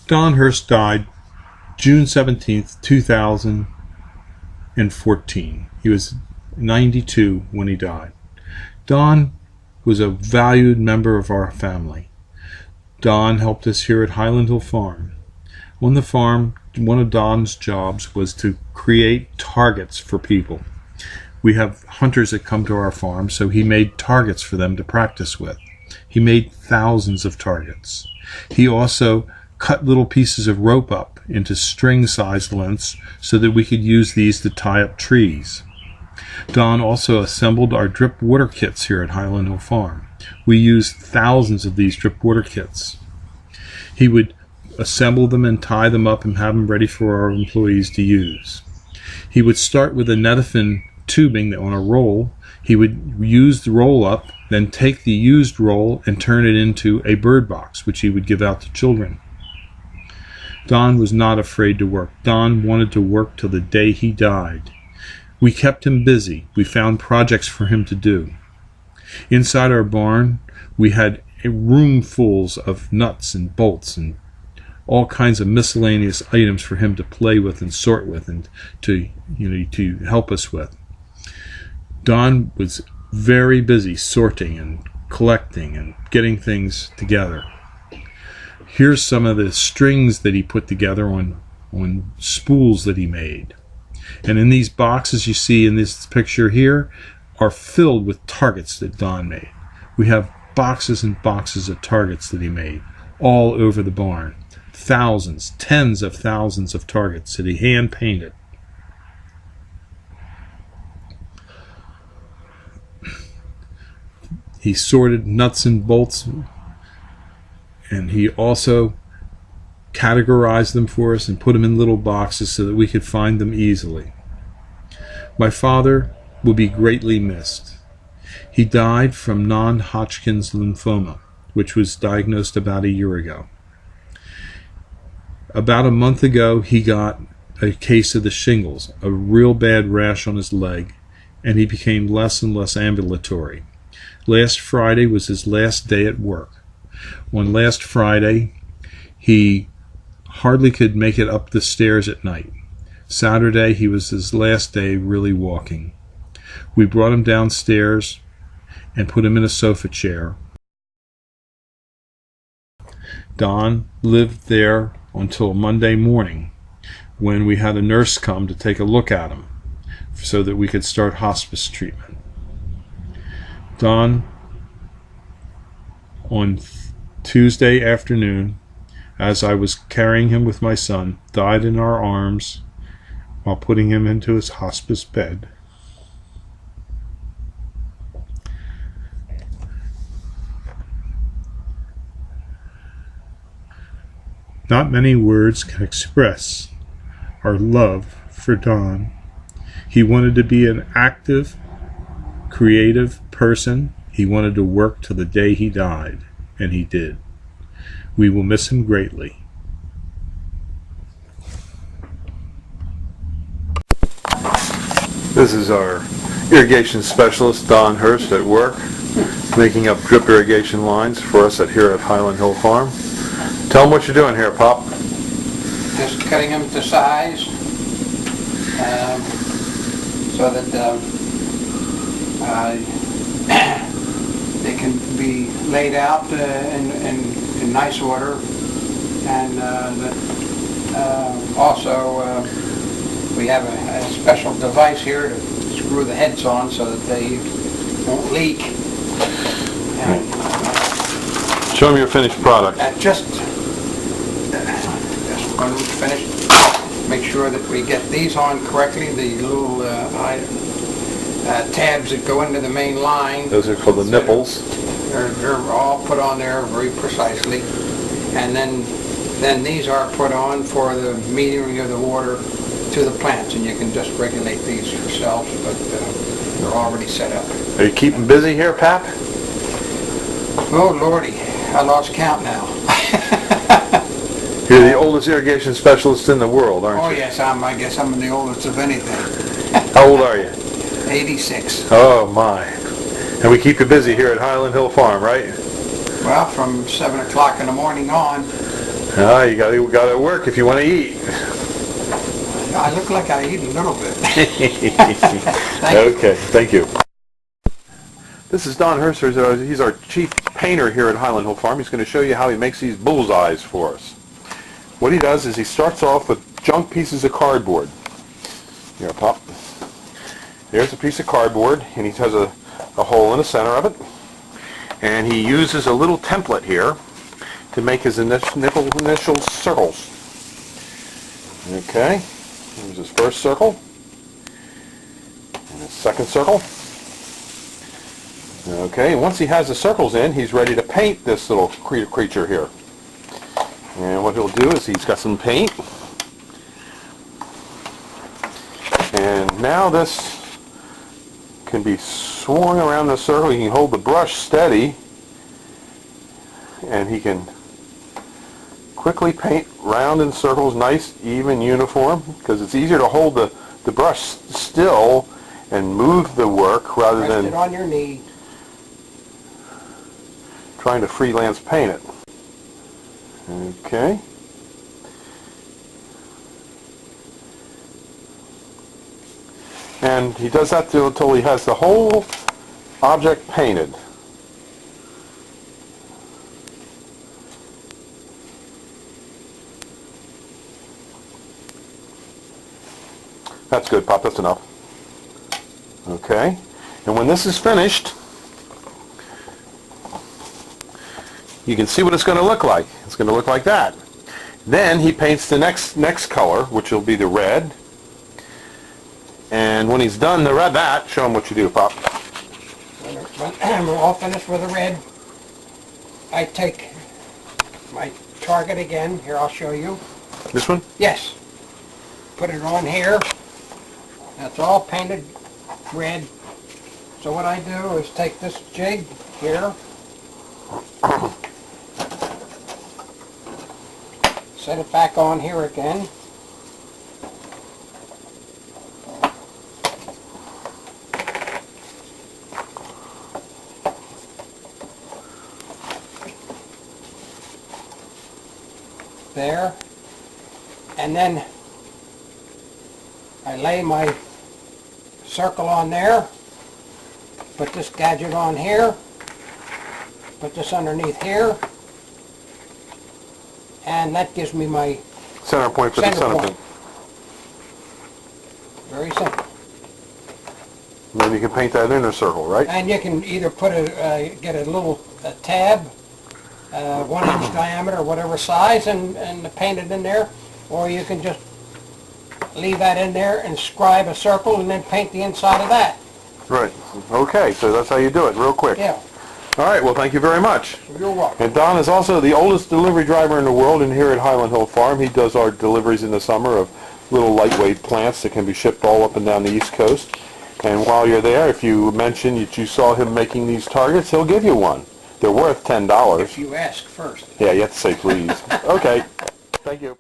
Don Hurst died June 17th, 2014. He was 92 when he died. Don was a valued member of our family. Don helped us here at Highland Hill Farm. On the farm, one of Don's jobs was to create targets for people. We have hunters that come to our farm, so he made targets for them to practice with. He made thousands of targets. He also cut little pieces of rope up into string-sized lengths so that we could use these to tie up trees. Don also assembled our drip water kits here at Highland Hill Farm. We used thousands of these drip water kits. He would assemble them and tie them up and have them ready for our employees to use. He would start with a Netafim tubing on a roll. He would use the roll up, then take the used roll and turn it into a bird box, which he would give out to children. Don was not afraid to work. Don wanted to work till the day he died. We kept him busy. We found projects for him to do. Inside our barn, we had roomfuls of nuts and bolts and all kinds of miscellaneous items for him to play with and sort with and to help us with. Don was very busy sorting and collecting and getting things together. Here's some of the strings that he put together on spools that he made. And in these boxes you see in this picture here are filled with targets that Don made. We have boxes and boxes of targets that he made all over the barn. Thousands, tens of thousands of targets that he hand painted. He sorted nuts and bolts, and he also categorized them for us and put them in little boxes so that we could find them easily. My father will be greatly missed. He died from non-Hodgkin's lymphoma, which was diagnosed about a year ago. About a month ago, he got a case of the shingles, a real bad rash on his leg, and he became less and less ambulatory. Last Friday was his last day at work. On last Friday, he hardly could make it up the stairs at night. Saturday, he was his last day really walking. We brought him downstairs and put him in a sofa chair. Don lived there until Monday morning, when we had a nurse come to take a look at him so that we could start hospice treatment. Don, on Tuesday afternoon, as I was carrying him with my son, died in our arms while putting him into his hospice bed. Not many words can express our love for Don. He wanted to be an active, creative person. He wanted to work till the day he died, and he did. We will miss him greatly. This is our irrigation specialist, Don Hurst, at work, making up drip irrigation lines for us here at Highland Hill Farm. Tell them what you're doing here, Pop. Just cutting them to size so that they can be laid out in nice order, and also we have a special device here to screw the heads on so that they won't leak. Show them your finished product. Just when we finish, make sure that we get these on correctly, the little tabs that go into the main line. Those are called the nipples. They're all put on there very precisely. And then these are put on for the metering of the water to the plants, and you can just regulate these yourselves, but they're already set up. Are you keeping busy here, Pap? Oh, Lordy, I lost count now. You're the oldest irrigation specialist in the world, aren't you? Oh, yes, I guess I'm the oldest of anything. How old are you? 86. Oh, my. And we keep you busy here at Highland Hill Farm, right? Well, from 7 o'clock in the morning on. Ah, you gotta work if you want to eat. I look like I eat a little bit. Thank you. Okay, thank you. This is Don Hurster. He's our chief painter here at Highland Hill Farm. He's going to show you how he makes these bullseyes for us. What he does is he starts off with junk pieces of cardboard. Here, Pop. There's a piece of cardboard, and he has a hole in the center of it. And he uses a little template here to make his initial circles. Okay, here's his first circle, and his second circle. Okay, and once he has the circles in, he's ready to paint this little creature here. And what he'll do is he's got some paint. And now this can be swung around the circle. He can hold the brush steady, and he can quickly paint round in circles, nice, even, uniform, because it's easier to hold the brush still and move the work rather Rest it than on your knee. trying to freelance paint it. Okay. And he does that until he has the whole object painted. That's good, Pop. That's enough. Okay. And when this is finished, you can see what it's going to look like. It's going to look like that. Then he paints the next color, which will be the red. And when he's done that, show him what you do, Pop. When we're all finished with the red, I take my target again. Here, I'll show you. This one? Yes. Put it on here. That's all painted red. So what I do is take this jig here, set it back on here again. There. And then I lay my circle on there, put this gadget on here, put this underneath here, and that gives me my Center point for the center center point. pin. Very simple. And then you can paint that inner circle, right? And you can either put get a little tab, 1 inch diameter, whatever size, and paint it in there, or you can just leave that in there and scribe a circle and then paint the inside of that. Right. Okay, so that's how you do it, real quick. Yeah, All right, well, thank you very much. you're welcome. And Don is also the oldest delivery driver in the world, and here at Highland Hill Farm, he does our deliveries in the summer of little lightweight plants that can be shipped all up and down the East Coast. And while you're there, if you mention that you saw him making these targets, he'll give you one. They're worth $10. If you ask first. Yeah, you have to say please. Okay, thank you.